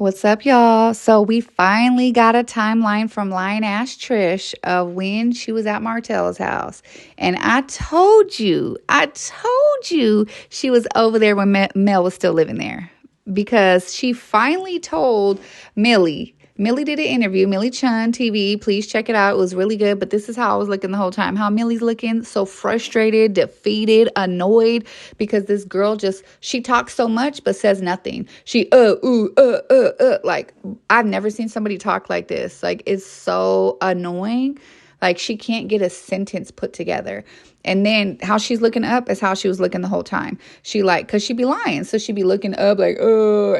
What's up, y'all? So we finally got a timeline from Lion Ash Trish of when she was at Martell's house. And I told you she was over there when Mel was still living there. Because she finally told Millie. Millie did an interview, Milli Cun TV. Please check it out. It was really good. But this is how I was looking the whole time. How Millie's looking so frustrated, defeated, annoyed because this girl she talks so much but says nothing. She, like, I've never seen somebody talk like this. Like, it's so annoying. Like, she can't get a sentence put together. And then how she's looking up is how she was looking the whole time. Because she be lying. So she be looking up like,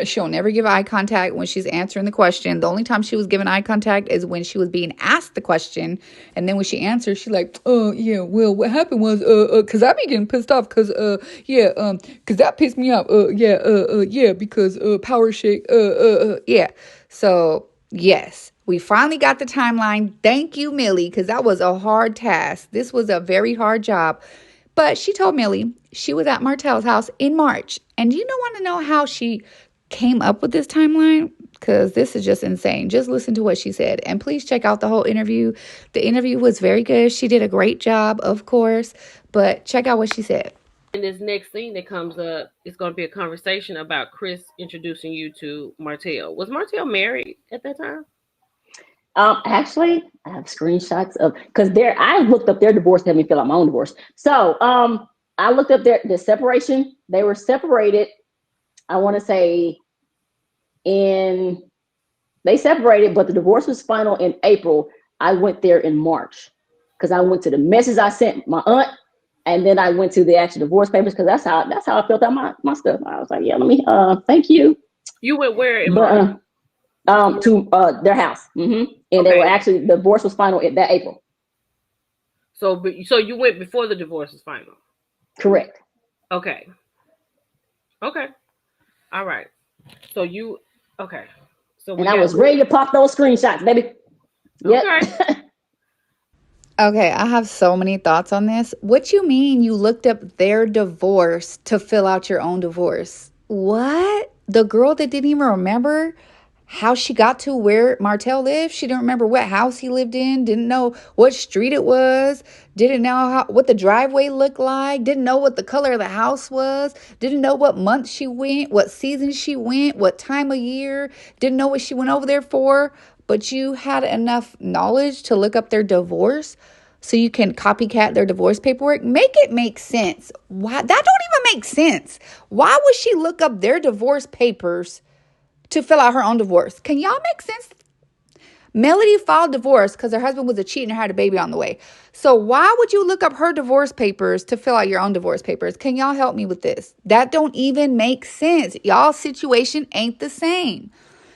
she'll never give eye contact when she's answering the question. The only time she was giving eye contact is when she was being asked the question. And then when she answers, she's like, oh, yeah, well, what happened was, because I be getting pissed off because, because that pissed me off. Because, power shake, yeah. So, yes. We finally got the timeline. Thank you, Millie, because that was a hard task. This was a very hard job. But she told Millie she was at Martell's house in March. And do you want to know how she came up with this timeline? Because this is just insane. Just listen to what she said. And please check out the whole interview. The interview was very good. She did a great job, of course. But check out what she said. In this next scene that comes up, it's going to be a conversation about Chris introducing you to Martell. Was Martell married at that time? Actually, I have screenshots of because I looked up their divorce to help me fill out my own divorce. So I looked up their separation. They were separated. I want to say they separated, but the divorce was final in April. I went there in March because I went to the message I sent my aunt, and then I went to the actual divorce papers because that's how I filled out my stuff. I was like, yeah, let me thank you. You went where in March? To their house. Mm-hmm. And okay. They were actually, the divorce was final in that April. So you went before the divorce was final? Correct. Okay. All right. So I was ready to pop those screenshots, baby. Yep. Okay. Okay, I have so many thoughts on this. What you mean you looked up their divorce to fill out your own divorce? What? The girl that didn't even remember how she got to where Martell lived? She didn't remember what house he lived in, didn't know what street it was, didn't know what the driveway looked like, didn't know what the color of the house was, didn't know what month she went, what season she went, what time of year, didn't know what she went over there for. But you had enough knowledge to look up their divorce so you can copycat their divorce paperwork. Make it make sense. Why? That don't even make sense. Why would she look up their divorce papers to fill out her own divorce? Can y'all make sense? Melody filed divorce because her husband was a cheat and had a baby on the way. So why would you look up her divorce papers to fill out your own divorce papers? Can y'all help me with this? That don't even make sense. Y'all's situation ain't the same.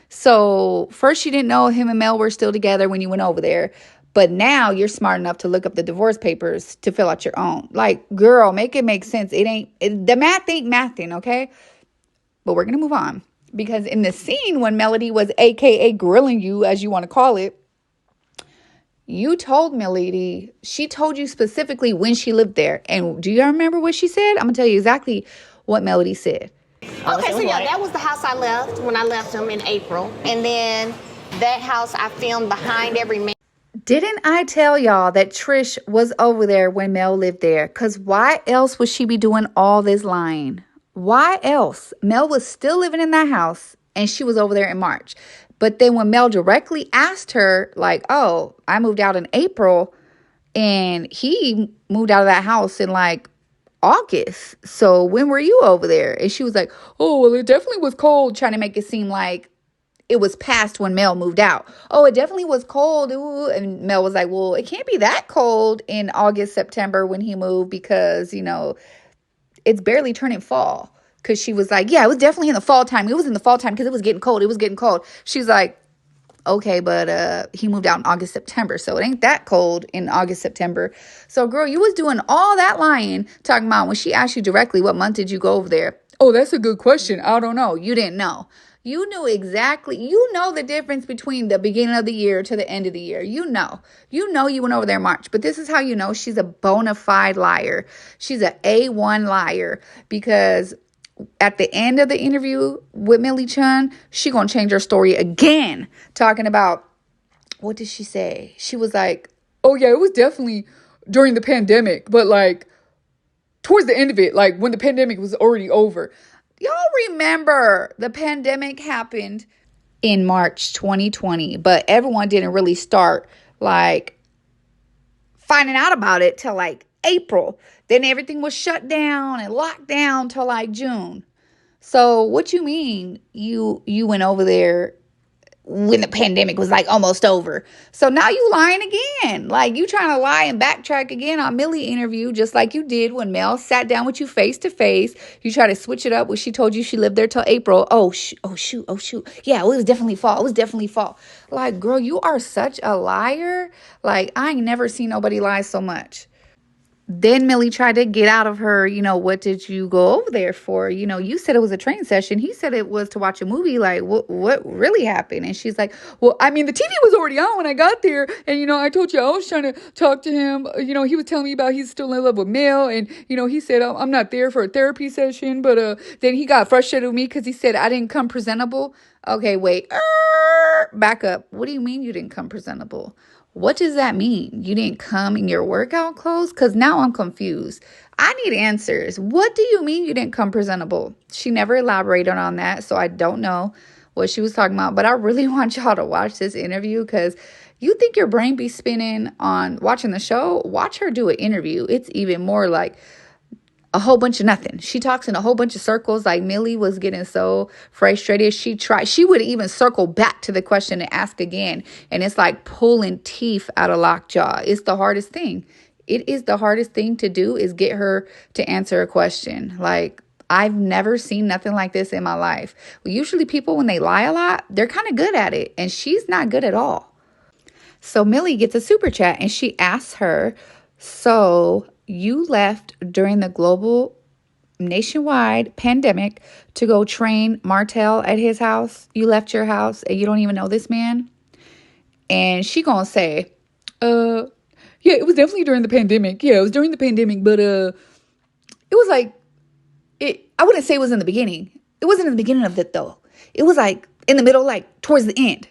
So first you didn't know him and Mel were still together when you went over there. But now you're smart enough to look up the divorce papers to fill out your own. Like, girl, make it make sense. The math ain't mathing, okay? But we're going to move on. Because in the scene when Melody was AKA grilling you, as you want to call it, you told Melody, she told you specifically when she lived there. And do you remember what she said? I'm going to tell you exactly what Melody said. Okay, so yeah, that was the house I left when I left him in April. And then that house I filmed behind every man. Didn't I tell y'all that Trish was over there when Mel lived there? Because why else would she be doing all this lying? Why else? Mel was still living in that house and she was over there in March. But then when Mel directly asked her, like, oh, I moved out in April and he moved out of that house in like August. So when were you over there? And she was like, oh, well, it definitely was cold, trying to make it seem like it was past when Mel moved out. Oh, it definitely was cold. Ooh. And Mel was like, well, it can't be that cold in August, September when he moved because, it's barely turning fall. Because she was like, yeah, it was definitely in the fall time. It was in the fall time because it was getting cold. It was getting cold. She's like, okay, but he moved out in August, September. So it ain't that cold in August, September. So, girl, you was doing all that lying, talking about when she asked you directly, what month did you go over there? Oh, that's a good question. I don't know. You didn't know. You knew exactly. You know the difference between the beginning of the year to the end of the year. You know you went over there in March. But this is how you know she's a bona fide liar. She's an A1 liar because at the end of the interview with Milli Cun, she gonna change her story again, talking about, what did she say? She was like, oh yeah, it was definitely during the pandemic, but like towards the end of it, like when the pandemic was already over. Y'all remember the pandemic happened in March 2020, but everyone didn't really start like finding out about it till like April. Then everything was shut down and locked down till like June. So what you mean you went over there when the pandemic was like almost over? So now you lying again. Like you trying to lie and backtrack again on Milli interview, just like you did when Mel sat down with you face to face. You try to switch it up when she told you she lived there till April. Oh shoot. Yeah, it was definitely fall. Like, girl, you are such a liar. Like, I ain't never seen nobody lie so much. Then Milli tried to get out of her, what did you go over there for? You said it was a train session. He said it was to watch a movie. Like, what really happened? And she's like, well, I mean, the TV was already on when I got there. And, I told you I was trying to talk to him. He was telling me about he's still in love with Mel. And, he said, I'm not there for a therapy session. But then he got frustrated with me because he said I didn't come presentable. Okay, wait. Back up. What do you mean you didn't come presentable? What does that mean? You didn't come in your workout clothes? Because now I'm confused. I need answers. What do you mean you didn't come presentable? She never elaborated on that, so I don't know what she was talking about. But I really want y'all to watch this interview because you think your brain be spinning on watching the show? Watch her do an interview. It's even more like a whole bunch of nothing. She talks in a whole bunch of circles. Like Milli was getting so frustrated. She would even circle back to the question and ask again. And it's like pulling teeth out of lockjaw. It's the hardest thing. It is the hardest thing to do, is get her to answer a question. Like, I've never seen nothing like this in my life. Usually people, when they lie a lot, they're kind of good at it. And she's not good at all. So Milli gets a super chat and she asks her, so you left during the global nationwide pandemic to go train Martell at his house. You left your house and you don't even know this man. And she gonna say, yeah, it was definitely during the pandemic. Yeah, it was during the pandemic, but it was like, I wouldn't say it was in the beginning. It wasn't in the beginning of it though. It was like in the middle, like towards the end.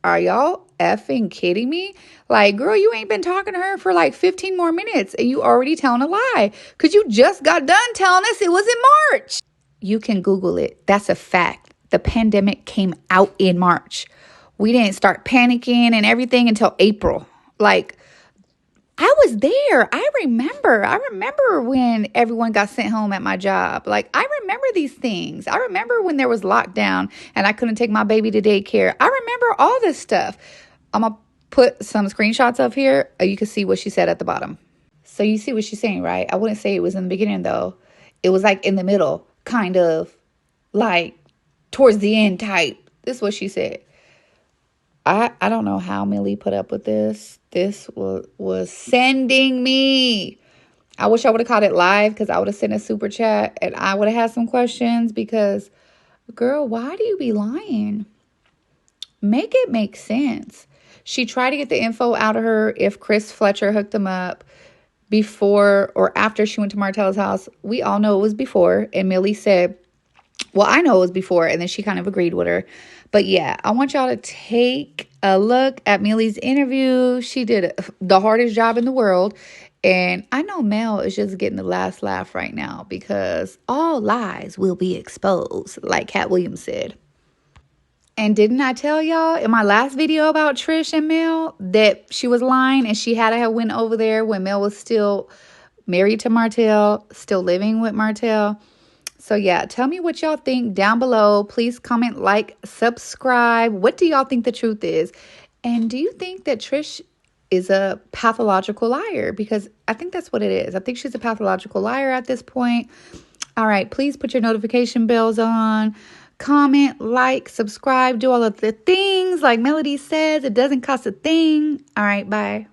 Are y'all effing kidding me? Like, girl, you ain't been talking to her for like 15 more minutes and you already telling a lie because you just got done telling us it was in March. You can Google it. That's a fact. The pandemic came out in March. We didn't start panicking and everything until April. Like, I was there. I remember when everyone got sent home at my job. Like, I remember these things. I remember when there was lockdown and I couldn't take my baby to daycare. I remember all this stuff. I'm going to put some screenshots up here. You can see what she said at the bottom. So you see what she's saying, right? I wouldn't say it was in the beginning, though. It was like in the middle, kind of like towards the end type. This is what she said. I don't know how Milli put up with this. This was sending me. I wish I would have caught it live because I would have sent a super chat and I would have had some questions because, girl, why do you be lying? Make it make sense. She tried to get the info out of her if Chris Fletcher hooked them up before or after she went to Martell's house. We all know it was before. And Milli said, well, I know it was before. And then she kind of agreed with her. But yeah, I want y'all to take a look at Milli's interview. She did the hardest job in the world. And I know Mel is just getting the last laugh right now because all lies will be exposed, like Cat Williams said. And didn't I tell y'all in my last video about Trish and Mel that she was lying and she had to have went over there when Mel was still married to Martell, still living with Martell? So yeah, tell me what y'all think down below. Please comment, like, subscribe. What do y'all think the truth is? And do you think that Trish is a pathological liar? Because I think that's what it is. I think she's a pathological liar at this point. All right, please put your notification bells on. Comment, like, subscribe, do all of the things. Like Melody says, it doesn't cost a thing. All right, bye.